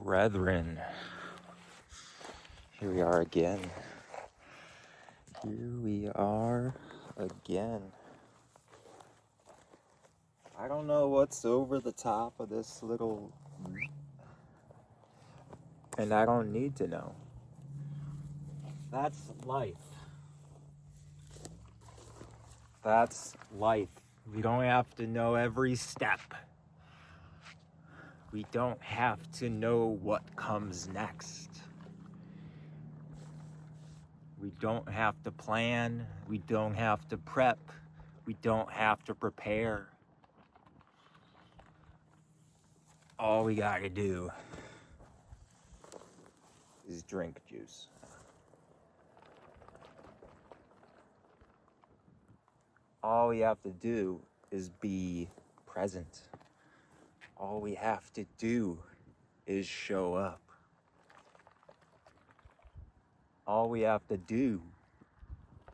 Brethren, here we are again. I don't know what's over the top of this little, and I don't need to know. That's life. That's life. We don't have to know every step. We don't have to know what comes next. We don't have to plan. We don't have to prep. We don't have to prepare. All we gotta do is drink juice. All we have to do is be present. All we have to do is show up. All we have to do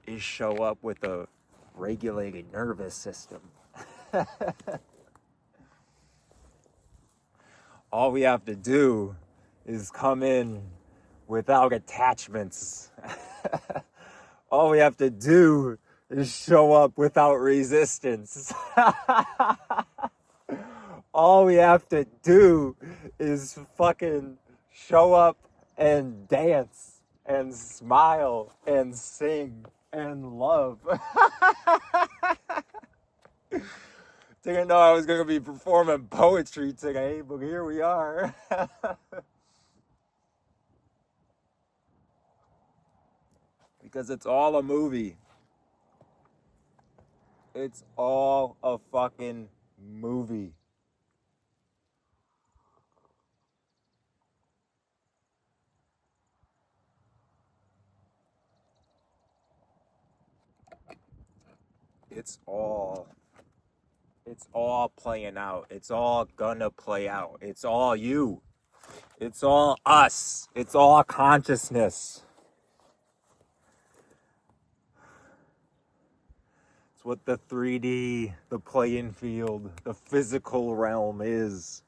is show up with a regulated nervous system. All we have to do is come in without attachments. All we have to do is show up without resistance. All we have to do is fucking show up and dance and smile and sing and love. Didn't know I was going to be performing poetry today, but here we are. Because it's all a movie. It's all a fucking movie. It's all playing out. It's all gonna play out. It's all you. It's all us. It's all consciousness. It's what the 3D, the playing field, the physical realm is.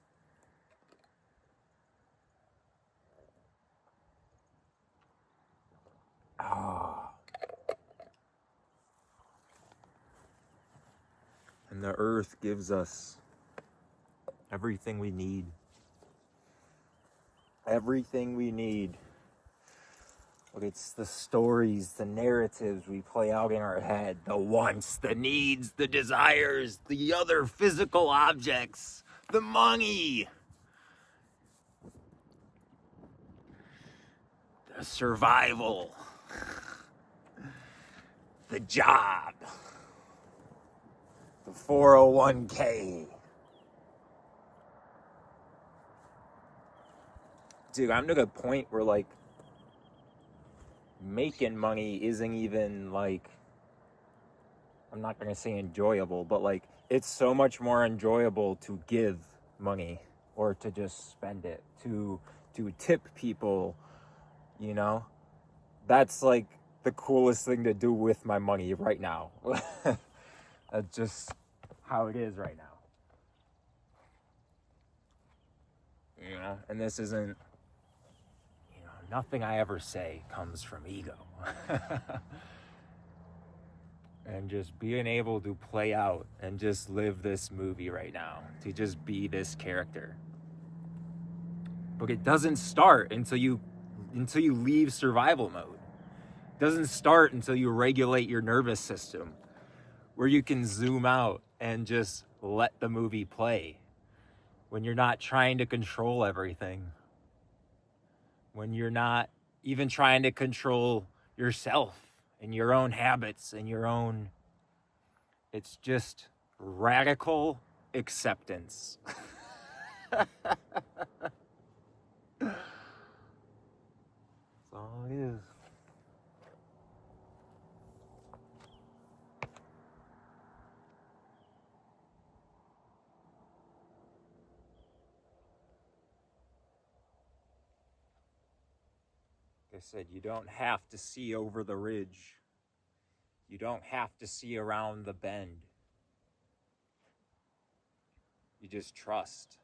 And the earth gives us everything we need. Everything we need. But it's the stories, the narratives we play out in our head, the wants, the needs, the desires, the other physical objects, the money, the survival, the job, the 401k. Dude, I'm to the point where, like, making money isn't even, like, I'm not going to say enjoyable, but, like, it's so much more enjoyable to give money or to just spend it, to tip people, you know? That's, like, the coolest thing to do with my money right now. That's just how it is right now. You know? And this isn't, nothing I ever say comes from ego. And just being able to play out and just live this movie right now, to just be this character. But it doesn't start until you leave survival mode. It doesn't start until you regulate your nervous system, where you can zoom out and just let the movie play. When you're not trying to control everything. When you're not even trying to control yourself and your own habits and your own, it's just radical acceptance. That's all it is. Like I said, you don't have to see over the ridge. You don't have to see around the bend. You just trust.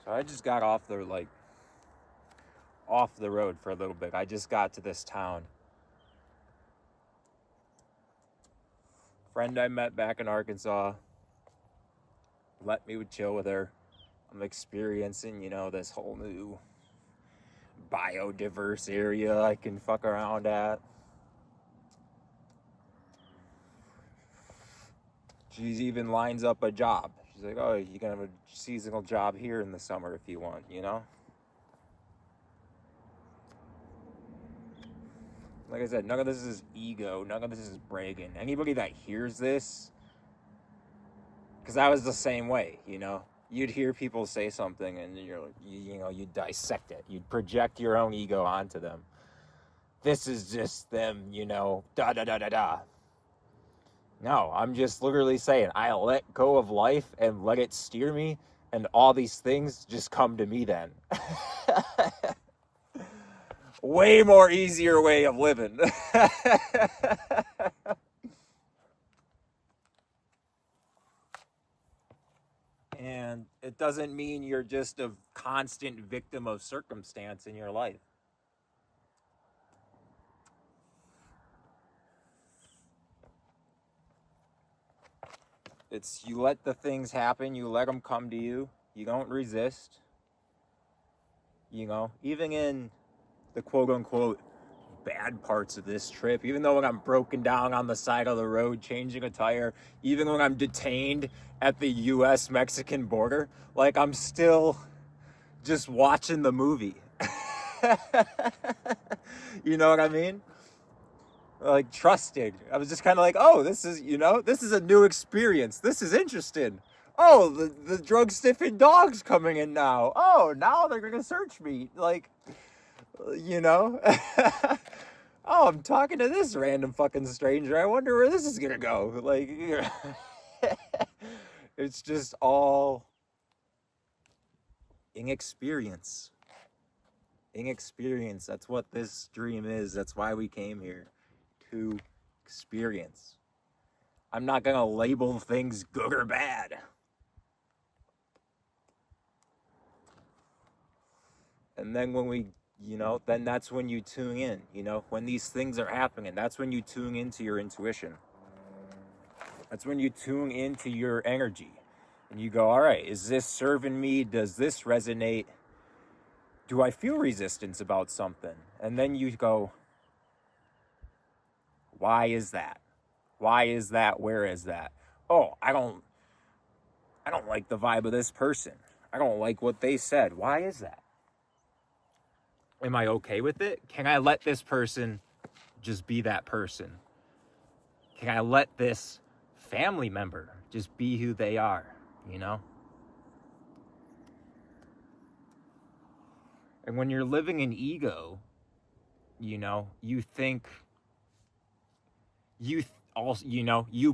So I just got off the road for a little bit. I just got to this town. Friend I met back in Arkansas let me chill with her. I'm experiencing, this whole new biodiverse area I can fuck around at. She even lines up a job. She's like, oh, you can have a seasonal job here in the summer if you want, Like I said, none of this is ego. None of this is bragging. Anybody that hears this, because I was the same way, You'd hear people say something and you're like, you'd dissect it. You'd project your own ego onto them. This is just them, da da da da da. No, I'm just literally saying I let go of life and let it steer me, and all these things just come to me then. Way more easier way of living. And it doesn't mean you're just a constant victim of circumstance in your life. It's you let the things happen, you let them come to you, you don't resist. Even in the quote-unquote bad parts of this trip, even though when I'm broken down on the side of the road changing a tire, even when I'm detained at the US-Mexican border, I'm still just watching the movie. You know what I mean? Trusted. I was just kind of like, oh, this is a new experience. This is interesting. Oh, the drug sniffing dog's coming in now. Oh, now they're going to search me. Oh, I'm talking to this random fucking stranger. I wonder where this is going to go. It's just all inexperience. Inexperience. That's what this dream is. That's why we came here. To experience. I'm not going to label things good or bad. And then when we, then that's when you tune in, when these things are happening, that's when you tune into your intuition. That's when you tune into your energy and you go, all right, is this serving me? Does this resonate? Do I feel resistance about something? And then you go, why is that? Why is that? Where is that? Oh, I don't like the vibe of this person. I don't like what they said. Why is that? Am I okay with it? Can I let this person just be that person? Can I let this family member just be who they are, And when you're living in ego, you think, you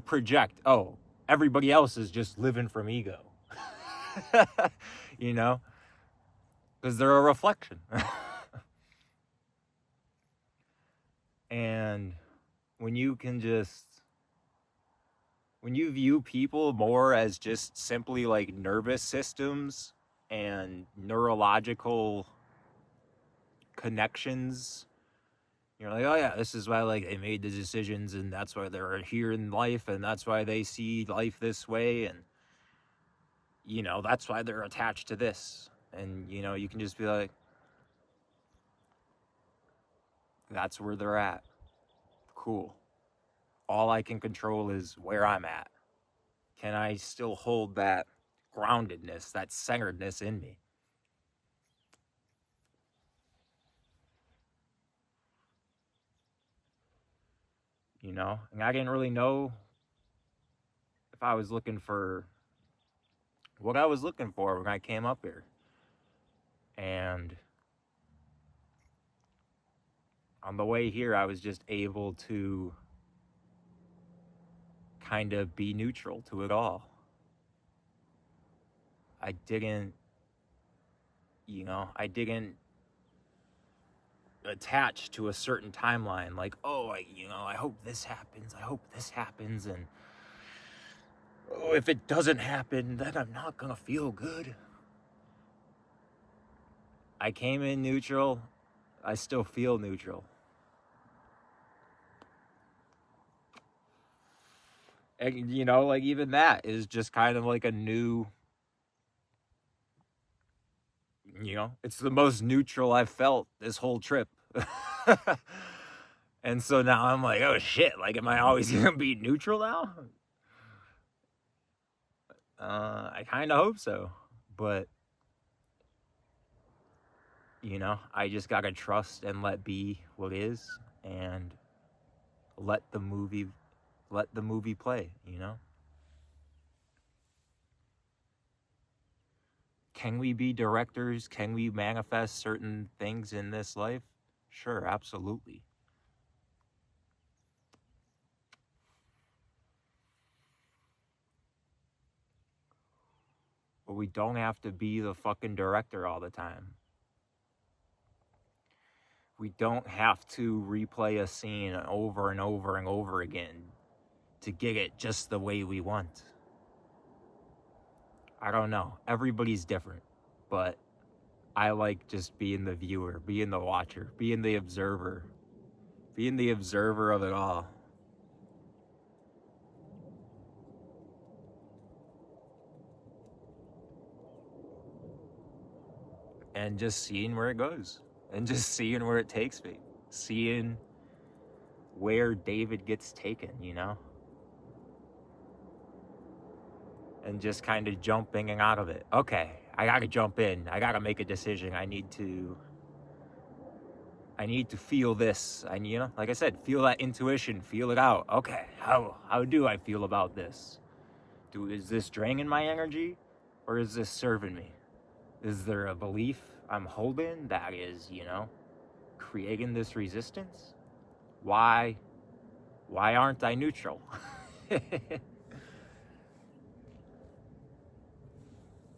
project, oh, everybody else is just living from ego, because they're a reflection. And when you view people more as just simply nervous systems and neurological connections, you're like, oh yeah, this is why they made the decisions, and that's why they're here in life, and that's why they see life this way, and that's why they're attached to this. And you can just be like, that's where they're at. Cool. All I can control is where I'm at. Can I still hold that groundedness, that centeredness in me? And I didn't really know if I was looking for what I was looking for when I came up here. And on the way here, I was just able to kind of be neutral to it all. I didn't attach to a certain timeline, I hope this happens, and if it doesn't happen, then I'm not gonna feel good. I came in neutral. I still feel neutral. And, you know, like, even that is just kind of like a new, you know, it's the most neutral I've felt this whole trip. And so now I'm like, oh shit, like, am I always gonna be neutral now? I kind of hope so. But, you know, I just gotta trust and let be what is, and let the movie play, you know? Can we be directors? Can we manifest certain things in this life? Sure, absolutely. But we don't have to be the fucking director all the time. We don't have to replay a scene over and over and over again to get it just the way we want. I don't know. Everybody's different. But I like just being the viewer, being the watcher, being the observer of it all. And just seeing where it goes. And just seeing where it takes me. Seeing where David gets taken, you know? And just kind of jumping out of it. Okay, I gotta jump in. I gotta make a decision. I need to feel this. You know, like I said, feel that intuition, feel it out. Okay, how do I feel about this? Is this draining my energy, or is this serving me? Is there a belief I'm holding that is, you know, creating this resistance? Why aren't I neutral?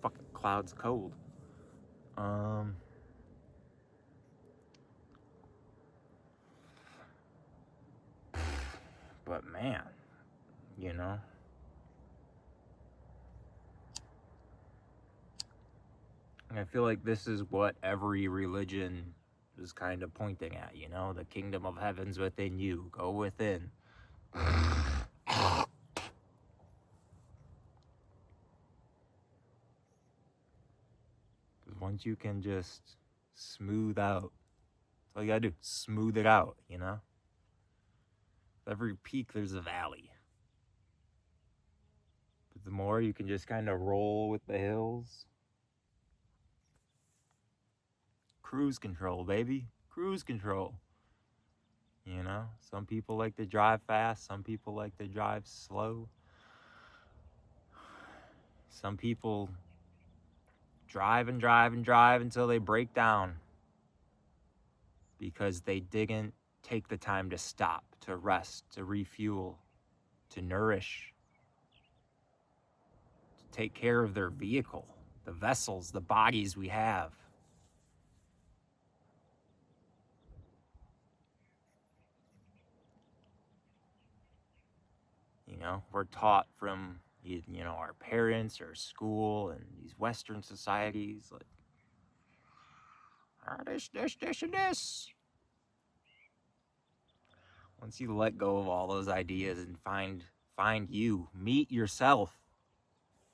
Fucking cloud's cold. But man, you know, I feel like this is what every religion is kind of pointing at, you know, the kingdom of heaven's within you. Go within. Because once you can just smooth out, that's all you gotta do, smooth it out, you know? Every peak, there's a valley. But the more you can just kind of roll with the hills, cruise control, baby. Cruise control. You know, some people like to drive fast, some people like to drive slow. Some people drive and drive and drive until they break down because they didn't take the time to stop, to rest, to refuel, to nourish, to take care of their vehicle, the vessels, the bodies we have. You know, we're taught from, you know, our parents or school and these Western societies, like, this, and this. Once you let go of all those ideas and find you, meet yourself.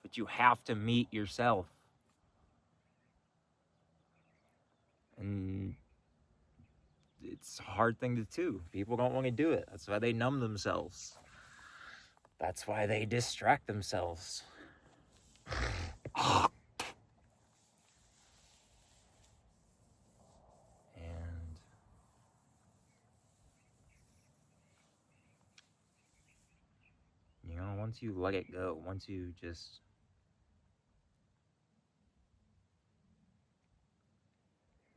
But you have to meet yourself. And it's a hard thing to do. People don't want to do it. That's why they numb themselves. That's why they distract themselves. And you know, once you let it go, once you just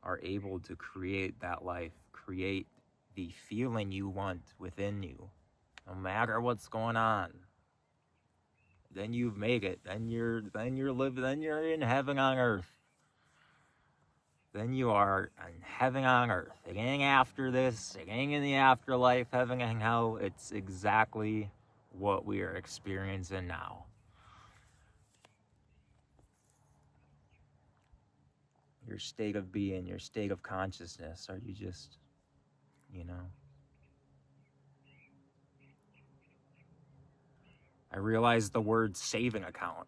are able to create that life, create the feeling you want within you, no matter what's going on, then you've made it. Then you're in heaven on earth. Then you are in heaven on earth. It ain't after this. It ain't in the afterlife, heaven and hell. It's exactly what we are experiencing now. your state of being, your state of consciousness? Are you just, you know? I realized the word saving account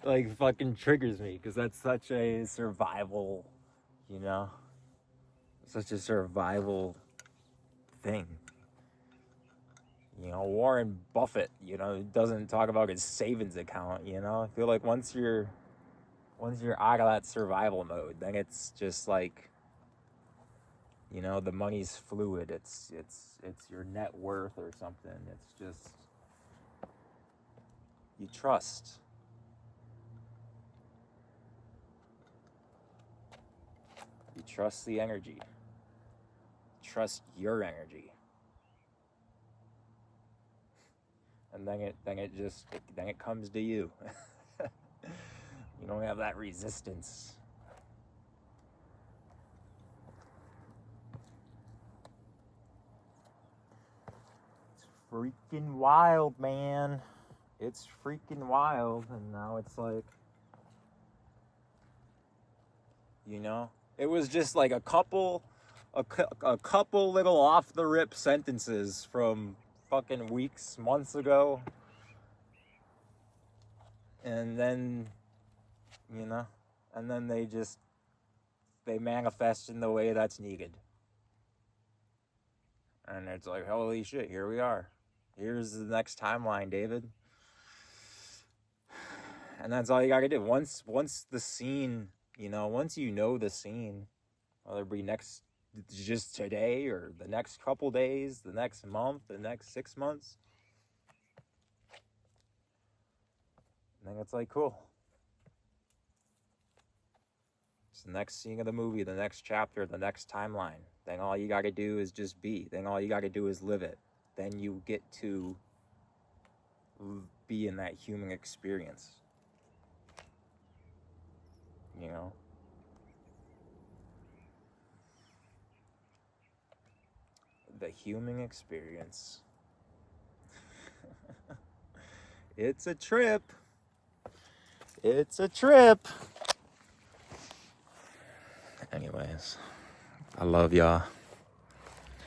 like fucking triggers me because that's such a survival, you know, such a survival thing. You know, Warren Buffett, you know, doesn't talk about his savings account, you know. I feel like once you're out of that survival mode, then it's just like, you know, the money's fluid. It's your net worth or something. It's just, you trust. You trust the energy. Trust your energy. And then it comes to you. You don't have that resistance. It's freaking wild, man. It's freaking wild. And now it's like, you know, it was just like a couple little off the rip sentences from fucking weeks, months ago. And then, you know, and then they manifest in the way that's needed. And it's like, holy shit, here we are. Here's the next timeline, David. And that's all you gotta do. Once the scene, you know, once you know the scene, whether it be just today or the next couple days, the next month, the next 6 months, and then it's like, cool. It's the next scene of the movie, the next chapter, the next timeline. Then all you gotta do is just be. Then all you gotta do is live it. Then you get to be in that human experience. You know? The human experience. It's a trip. It's a trip. Anyways, I love y'all.